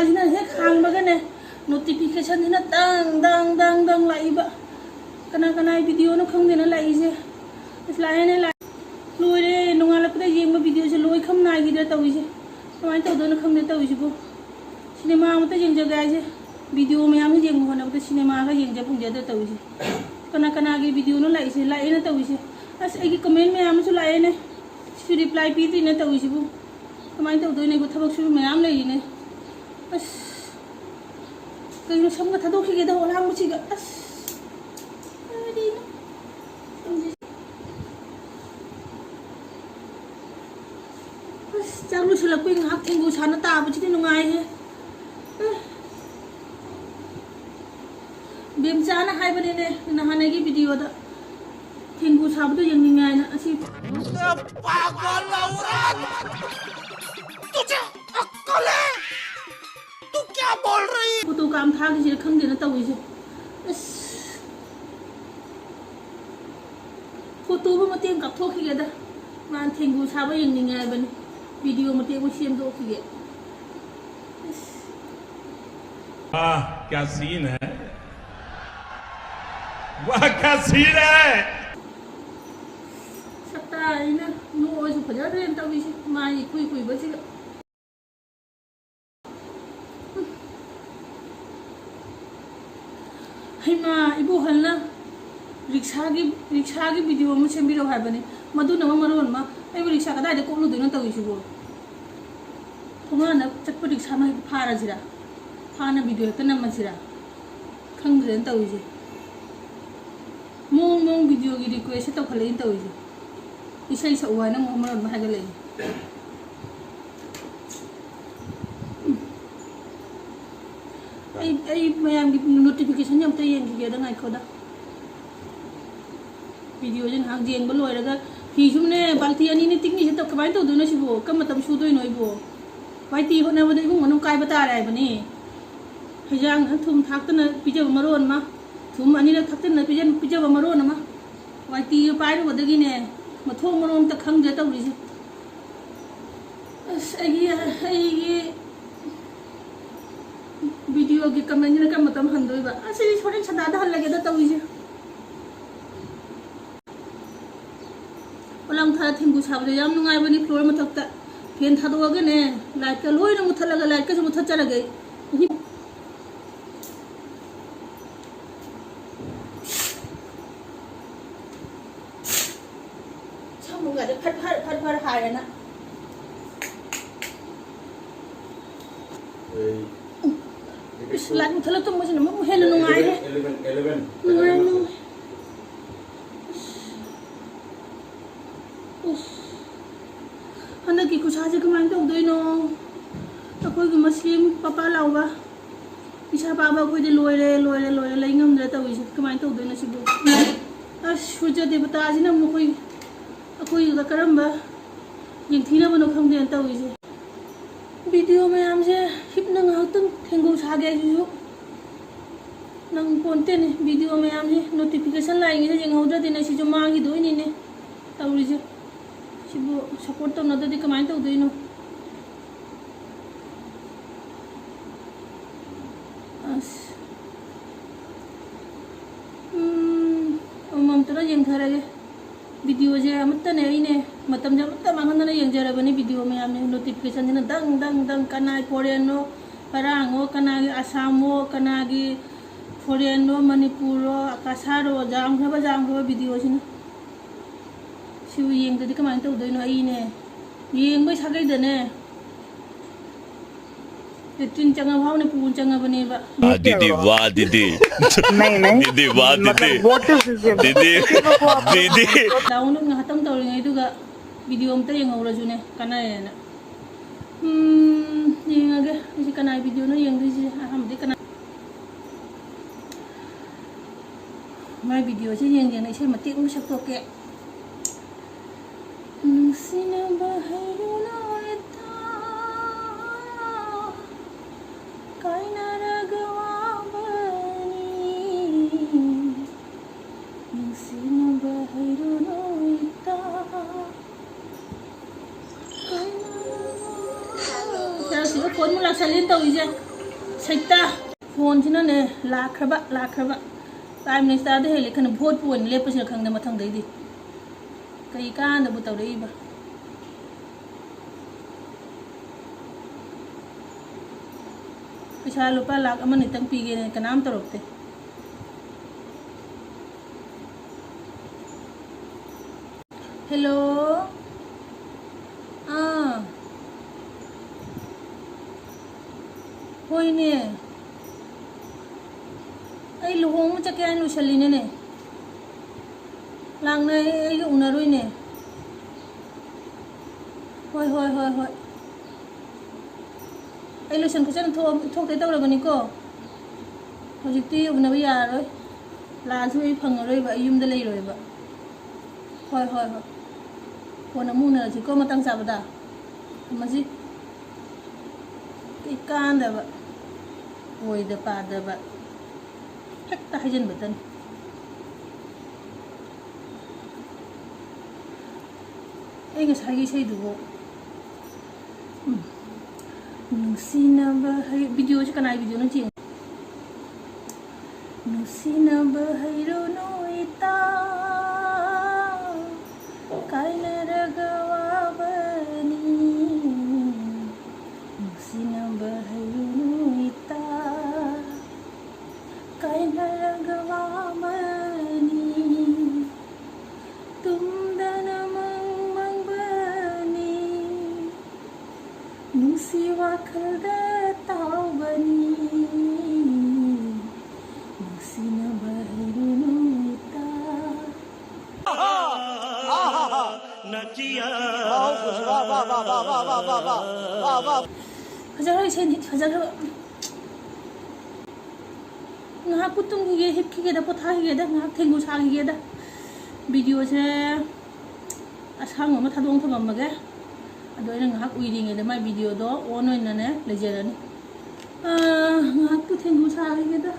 ꯁꯤꯅ ꯍꯦꯛ ꯍꯥꯡꯕꯒꯅꯦ ꯅꯣꯇꯤꯐꯤꯀꯦꯁꯟꯁꯤꯅ ꯗꯪ ꯂꯥꯛꯏꯕ ꯀꯅꯥ ꯚꯤꯗꯤꯑꯣꯅꯣ ꯈꯪꯗꯦꯅ ꯂꯥꯛꯏꯁꯦ ꯑꯁ ꯂꯥꯛꯑꯦꯅꯦ ꯂꯣꯏꯔꯦ ꯅꯣꯡꯉꯥꯜꯂꯛꯄꯗ ꯌꯦꯡꯕ ꯚꯤꯗꯤꯑꯣꯁꯦ ꯂꯣꯏ ꯈꯝ ꯅꯥꯏꯈꯤꯗ꯭ꯔꯥ ꯇꯧꯔꯤꯁꯦ ꯀꯃꯥꯏꯅ ꯇꯧꯗꯣꯏꯅꯣ ꯈꯪꯗꯦ ꯇꯧꯔꯤꯁꯤꯕꯨ सिनेमा अमत येंजगे आइसे वीडियो मैम येंग होने सिनेमा का येंज फंगजे तौसे कना की वीडियो लाइसे लाइने तौसे अस कमेंट मैम लाइने रिप्लाई पीदीने तौसीबू कमाय तौदने थबक मैम लेने अस कहीं समग थादोखीगेद ओलांगसीग अस चाक लुसलप थेंगू साना ताबी नुंगाइए बेमचाना हाइबने नहानेगी वीडियो थेंगू साबद येंगनिंगायना असि पागल औरत तुझे अक्कल है तू क्या बोल रही फोटो काम थागिसे खंगदेना तौइसे अस फोटो मतें कापथोखिगेदा मान थेंगू साबा येंगनिंगायबने वीडियो मतें को सेमदोखिगे वाह क्या सीन है वाह क्या सीन है सकता इना नो जो फजा रे तविसे माई कुई बसिगा हिमा इबो हलना रिक्शा की वीडियो में सेमबिरो हाबने मधु नम मरोन मा एबो रिक्शा कदाय दे कोलु देनो तविसिबो थोंगाना चटप रिक्शा मा फाराजिरा फाना वीडियो त नमसिरा खंगदेन तविसे मोंग वीडियो की रिक्वेस्ट तो खले तविसे इसै सौवाना मोमरन मा हागले आई मैम की नोटिफिकेशन यम त येंगिगे द नाइ खोदा वीडियो जन हां जेंग ब लोइरगा फी सुमने बाल्टी अनि नि टिकनी से तो कबाय तो दुनो सिबो कम मतम सुदोइ नोइबो वाइटी होना बदे इबु मनु काय बता रे बनी हजांग थुम थाक्तन पिजब मरोन मा थुम अनि थाक्तन पिजब मरोन मा वाइटी पाइरो बदगिने मथों मरोन त खंगजे तौरिसे अस आई वीडियो की कमेंट ने कम मतम हंदोइबा असि छोटे छदादा हल लगे द तौइसे ओलाम था थेंगु साबदे याम नुंगाइबनी फ्लोर मथक्ता फेन थादोगने लाइट का लोइ न मुथलगा लाइट का मुथ चरगे छमुगा दे फर हायना इस लाइट मुथल तो मुझे न हेल नुंगाइ है 11 हन की खुशासे कमाइन तौदोइनो अखोइग मुस्लिम पापा लाउबा इसा पाबा कोइदे लोइरे लाइंगमद्रे तौइसे कमाइन तौदोइनो सिबो अस सूर्य देवता जिना मखोइ अखोइग करम्बा यंगथिनाबनो खंगदेन तौइसे वीडियो मैम से हिपना ngahtung थेंगु सागे जुजु नंग पोन्तेने वीडियो मैम से नोटिफिकेशन लाइंगे से यंगौद्रा देना सिजु मांगी दोइनिने तौरिसे सिबो सपोर्ट तो नददी कमाइन तो उदयनो अस ममतरा येंगथरगे वीडियो जे अमतने इने मतम जे अमत मांगनना येंगजरबनी वीडियो में आमने नोटिफिकेशन ने दंग कनाय फोरेनो परांगो कनागी आसामो कनागी फोरेनो मणिपुरो आकाशारो जामखबा वीडियो सिना सिउ येंगदि कमाइन तौदोइनो आइने येंगबै सागैदने तिन चंगा भावने पून चंगा बनेबा दीदी वाह दीदी नहीं दीदी वाह दीदी दीदी down ngahtam tawringai duga video amta yengaurajune kanaena yengage isi kanai video no yengdi hamdi kana mai video se yengena ise matik mu sak toke nusina bahairuna ita kaina ragawabani nusina bahairuna ita kaina ragawabani phone mo laksalin tau ije Saita phone china ne lakraba Prime Minister de hele kan vote puan le pasil khang na mathang dei di kai ka na bu taw dei ba Pisa lupa lak aman itang pigi ne kanam tarok te Hello Hoy ne Ay luhong mo chakyan lu shaline ne Lang na ay unaroy ne Hoy Ay lusan ko siya thok tay taw lagani ko Hojikti unabi yaroy Laan su ay pangaroy ba ayum dalay roy ba Hoy Wana muna si ko matang sabada Masi Ikan da ba Hoy da pa da ba Hekta hajan batan Ay ngasagi say dugo Nusina bahay video siya kanay video ng ching Nusina bahay no ita Kay naragawa ba ni Nusina bahay no ita Kay naragawa ba ni Tumda namang mangbani Nusiwa kalda tao bani Nusina bahay no ita Hajar say hajar Nga putung hige hip hige da potha hige da nga thengu sa hige da video se asang ma thadong thangam ma ge adoi na nga uiri nge da mai video do on oina ne lejerani nga pu thengu sa hige da